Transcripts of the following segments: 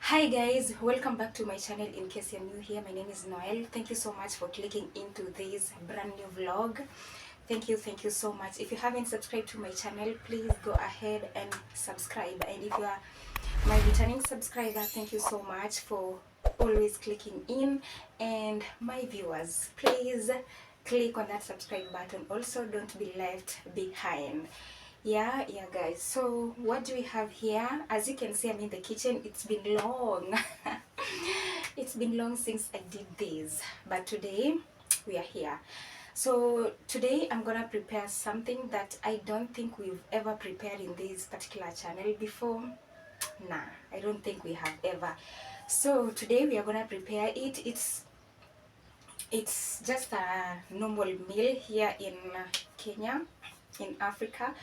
Hi guys, welcome back to my channel. In case you're new here, my name is Noel. Thank you so much for clicking into this brand new vlog. Thank you so much. If you haven't subscribed to my channel, please go ahead and subscribe. And if you are my returning subscriber, thank you so much for always clicking in. And my viewers, please click on that subscribe button. Also, don't be left behind. Yeah guys, so what do we have here? As you can see, I'm in the kitchen. It's been long. It's been long since I did this, but today we are here. So today I'm gonna prepare something that I don't think we've ever prepared in this particular channel before. Nah, I don't think we have ever. So today we are gonna prepare it. It's just a normal meal here in Kenya, in Africa.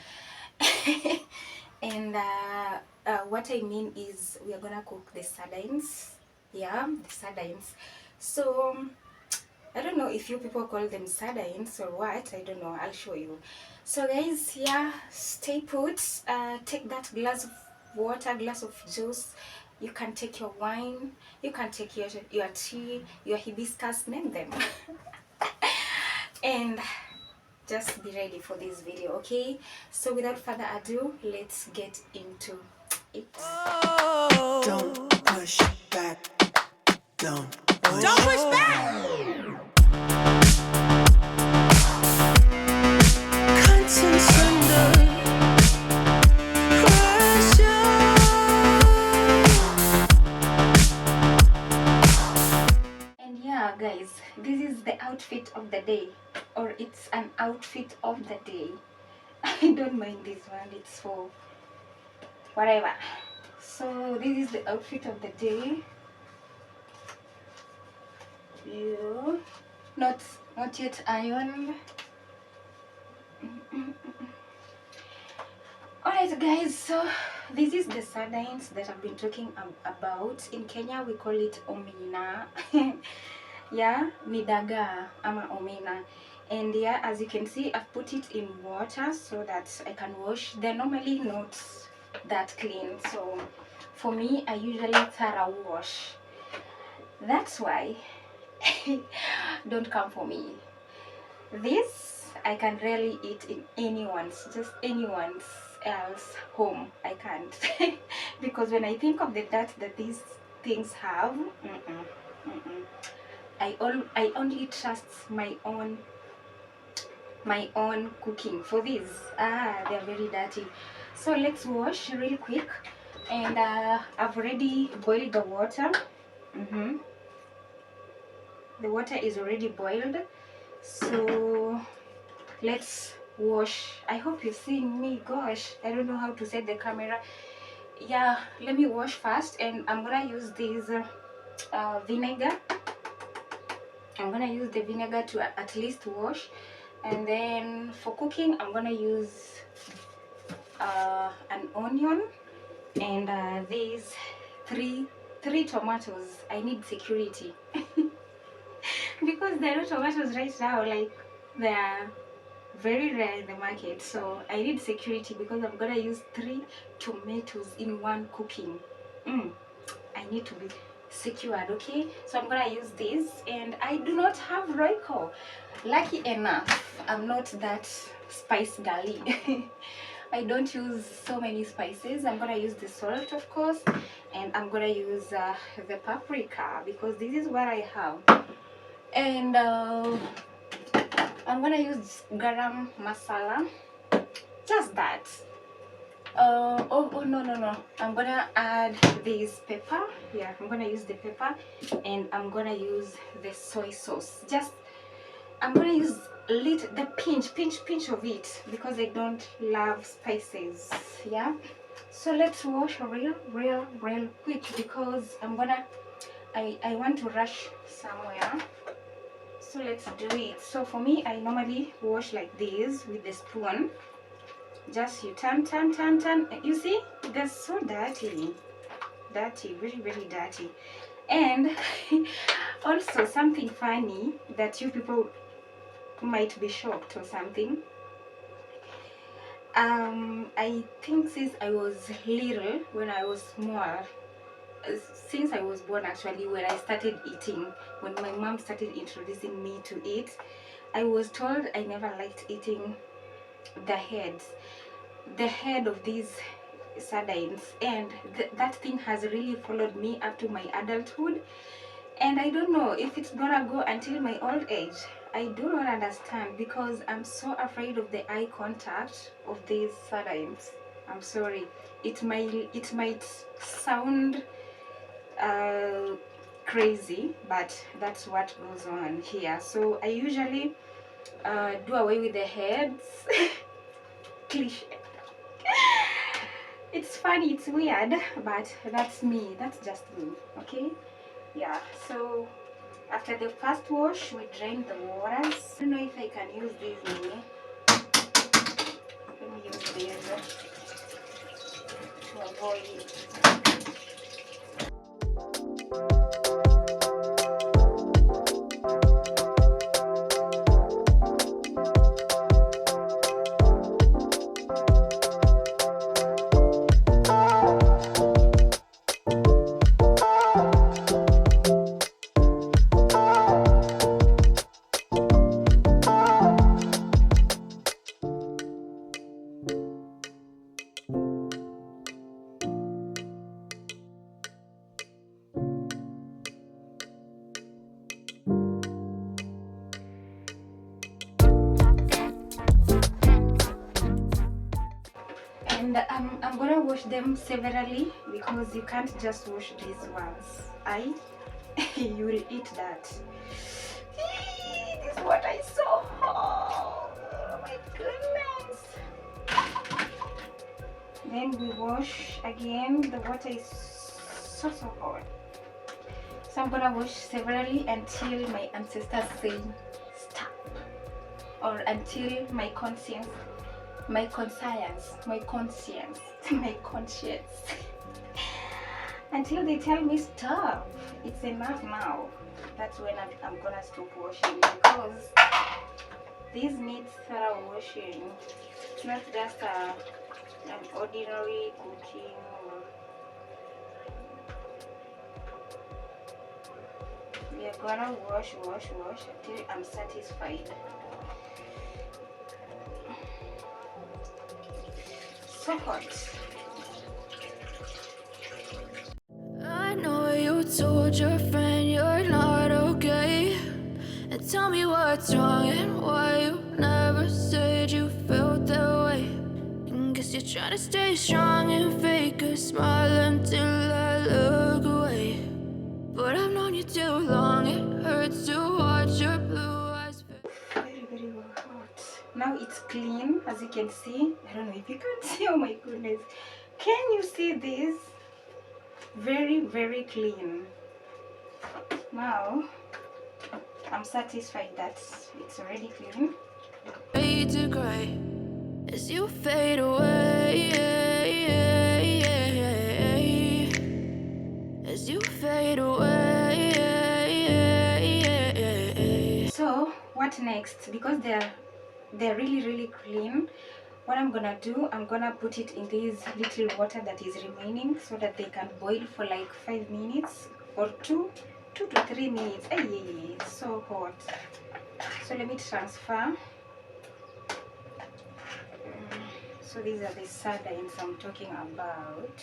And what I mean is we are gonna cook the sardines. Yeah, the sardines. So I don't know if you people call them sardines or what. I don't know. I'll show you. So guys, yeah, stay put. Take that glass of water, glass of juice. You can take your wine. You can take your tea, your hibiscus, name them. And just be ready for this video, okay? So without further ado, let's get into it. Don't push back. Don't push back. Conscience under pressure. And yeah guys, this is the outfit of the day, or it's an outfit of the day. I don't mind this one, it's for whatever. So this is the outfit of the day. Yeah, not yet ironed. Alright guys, so this is the sardines that I've been talking about. In Kenya we call it Omena. Yeah, ni dagaa ama Omena. And yeah, as you can see, I've put it in water so that I can wash. They're normally not that clean, so for me I usually thorough wash. That's why don't come for me. This I can rarely eat in anyone's else home. I can't. Because when I think of the dirt that these things have, I only trust my own cooking for these. They're very dirty. So let's wash real quick. And I've already boiled the water. The water is already boiled, so let's wash. I hope you're seeing me. Gosh, I don't know how to set the camera. Yeah, let me wash first. And I'm gonna use this vinegar. I'm gonna use the vinegar to at least wash. And then for cooking, I'm gonna use an onion and these three tomatoes. I need security. Because there are tomatoes right now, like they are very rare in the market, so I need security because I'm gonna use 3 tomatoes in one cooking. I need to be secured, okay? So I'm gonna use this, and I do not have Royco. Lucky enough, I'm not that spice girly. I don't use so many spices. I'm gonna use the salt, of course, and I'm gonna use the paprika because this is what I have. And I'm gonna use garam masala, just that. Oh no, I'm gonna add this pepper. Yeah, I'm gonna use the pepper, and I'm gonna use the soy sauce. I'm gonna use the pinch of it because I don't love spices. Yeah, so let's wash real quick because I want to rush somewhere. So let's do it. So for me, I normally wash like this with the spoon. Just you turn. You see, they're so dirty, very dirty. And also something funny that you people might be shocked or something. I think since I was little, when I was small, since I was born, actually, when I started eating, when my mom started introducing me to it, I was told I never liked eating the head of these sardines, and that thing has really followed me up to my adulthood, and I don't know if it's gonna go until my old age. I do not understand, because I'm so afraid of the eye contact of these sardines. I'm sorry, it might sound crazy, but that's what goes on here. So I usually do away with the heads. Cliche. It's funny, it's weird, but that's me. That's just me. Okay? Yeah. So after the first wash, we drain the waters. I don't know if I can use these mini. Let me use these to avoid. And I'm gonna wash them severally, because you can't just wash these ones. You will eat that. This is what I saw. Oh my goodness. Then we wash again. The water is so hot. So I'm gonna wash severally until my ancestors say stop, or until my conscience until they tell me stop, it's enough now. That's when I'm gonna stop washing, because this needs thorough washing. It's not just an ordinary cooking. We are gonna wash until I'm satisfied. So hot. I know you told your friend you're not okay, and tell me what's wrong and why you never said you felt that way. And guess you're trying to stay strong and fake a smile until I look away. But I've known you too long, it hurts to watch your blue eyes fade. Very hot. Now it's clean, as you can see. I don't know if you can see. Oh my goodness, can you see this? Very clean. Now I'm satisfied that it's already clean. Fade to gray as you fade away, as you fade away. So what next? Because they're really clean, what I'm gonna do, I'm gonna put it in this little water that is remaining, so that they can boil for like 5 minutes or 2 to 3 minutes. It's so hot. So let me transfer. So these are the sardines I'm talking about.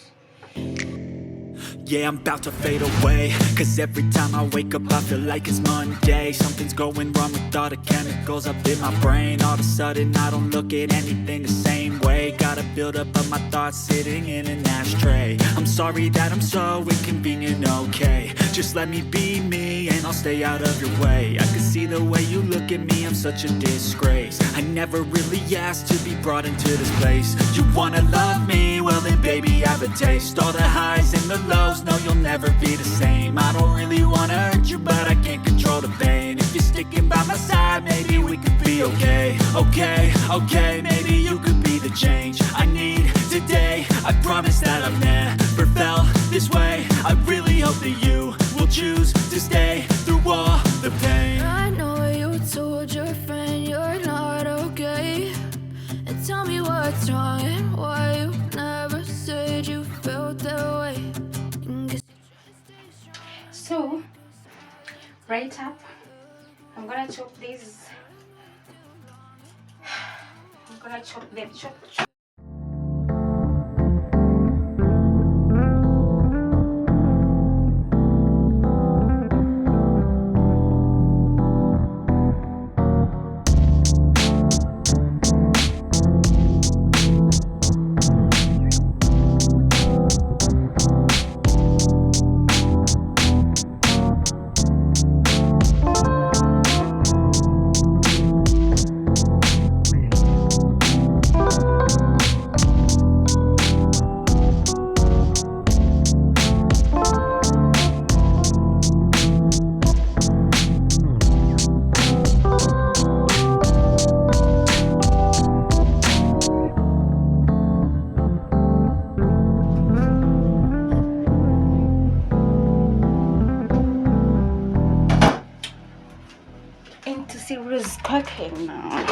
Yeah, I'm about to fade away, cause every time I wake up I feel like it's Monday. Something's going wrong with all the chemicals up in my brain. All of a sudden I don't look at anything the same way. Gotta build up of my thoughts sitting in an ashtray. I'm sorry that I'm so inconvenient, okay. Just let me be me and I'll stay out of your way. I can see the way you look at me, I'm such a disgrace. I never really asked to be brought into this place. You wanna love me? Well then baby have a taste. All the highs and the lows, no you'll never be the same. I don't really wanna hurt you, but I can't control the pain. If you're sticking by my side, maybe we could be okay. Okay, maybe you could be the change I need today. I promise that I've never felt this way. I really hope that you will choose to stay through all the pain. I know you told your friend you're not okay, and tell me what's wrong and why you never said you felt that way. And guess So right up, I'm gonna chop these. I'm gonna chop them. Chop. Into serious cooking now.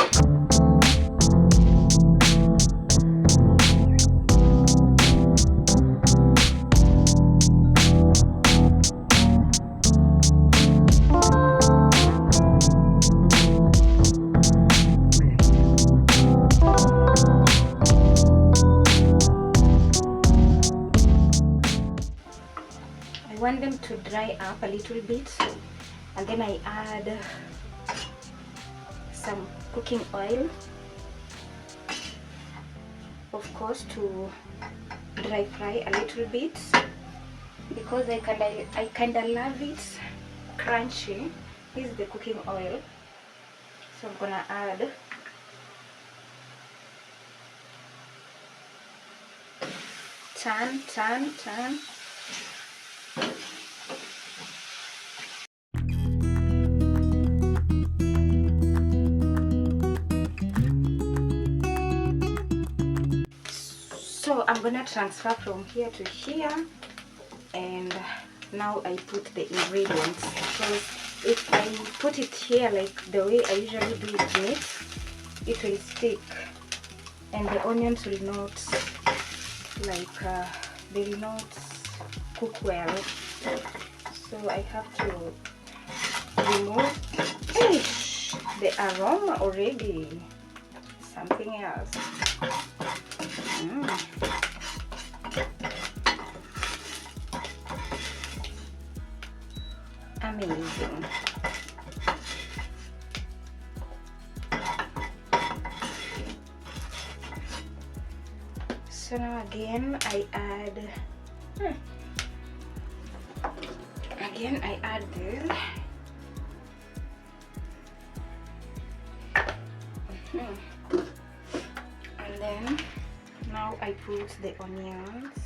I want them to dry up a little bit, and then I add some cooking oil, of course, to dry fry a little bit, because I kinda love it crunchy. This is the cooking oil, so I'm gonna add turn. So I'm gonna transfer from here to here, and now I put the ingredients, because if I put it here like the way I usually do it, it will stick and the onions will not they will not cook well. So I have to remove the aroma already, something else. Amazing. So now again I add this. And then now I put the onions.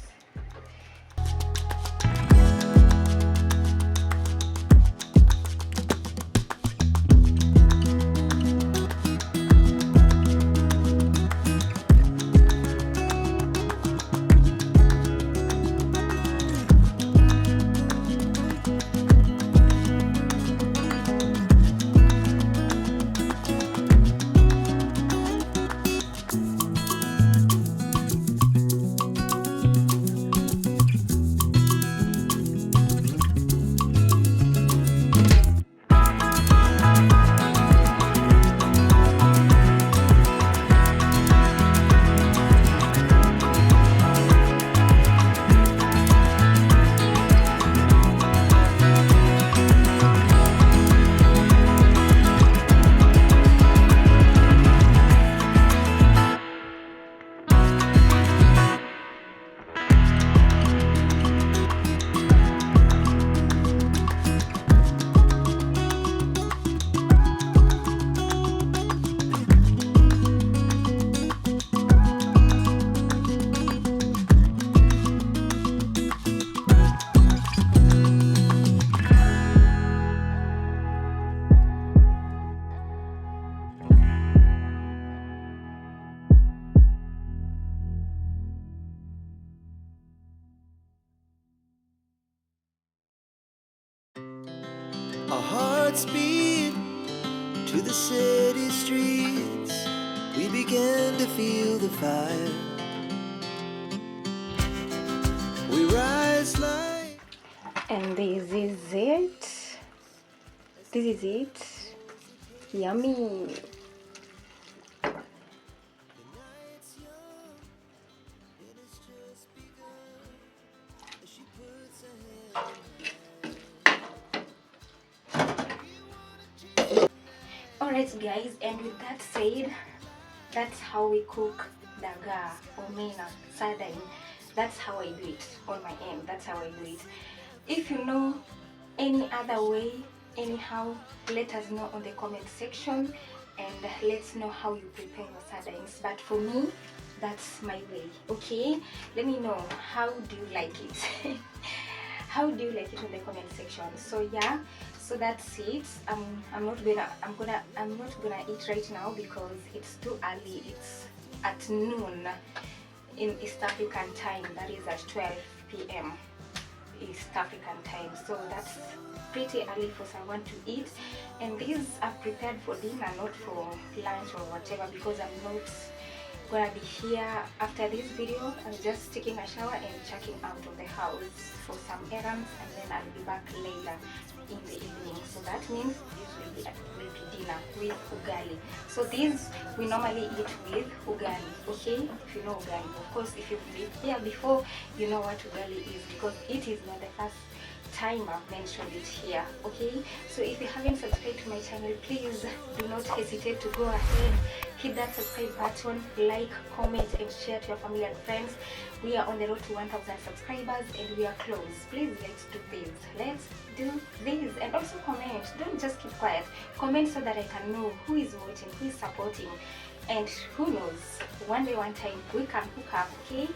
Our hearts beat to the city streets. We began to feel the fire. We rise like... And this is it. This is it. Yummy. Alright guys, and with that said, that's how we cook dagaa, omena, sardine. That's how I do it on my end. That's how I do it. If you know any other way, anyhow, let us know on the comment section, and let's know how you prepare your sardines. But for me, that's my way. Okay, let me know, how do you like it? How do you like it in the comment section? So yeah, so that's it. I'm not gonna eat right now because it's too early. It's at noon in East African time. That is at 12 p.m. East African time. So that's pretty early for someone to eat. And these are prepared for dinner, not for lunch or whatever, because I'm not gonna be here after this video. I'm just taking a shower and checking out of the house for some errands, and then I'll be back later in the evening. So that means this will be dinner with ugali. So these we normally eat with ugali, okay? If you know ugali, of course, if you've been here before, you know what ugali is, because it is not the first time I've mentioned it here, okay? So if you haven't subscribed to my channel, please do not hesitate to go ahead, hit that subscribe button, like, comment, and share to your family and friends. We are on the road to 1,000 subscribers, and we are close. Please, let's do this. Let's do this. And also comment. Don't just keep quiet. Comment so that I can know who is watching, who is supporting, and who knows, one day, one time, we can hook up, okay?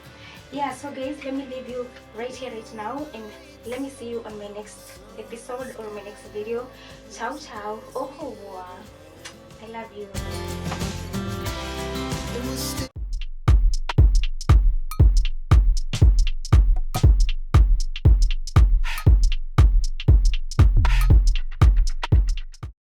Yeah, so guys, let me leave you right here, right now, and let me see you on my next episode or my next video. Ciao, ciao. Oh, I love you.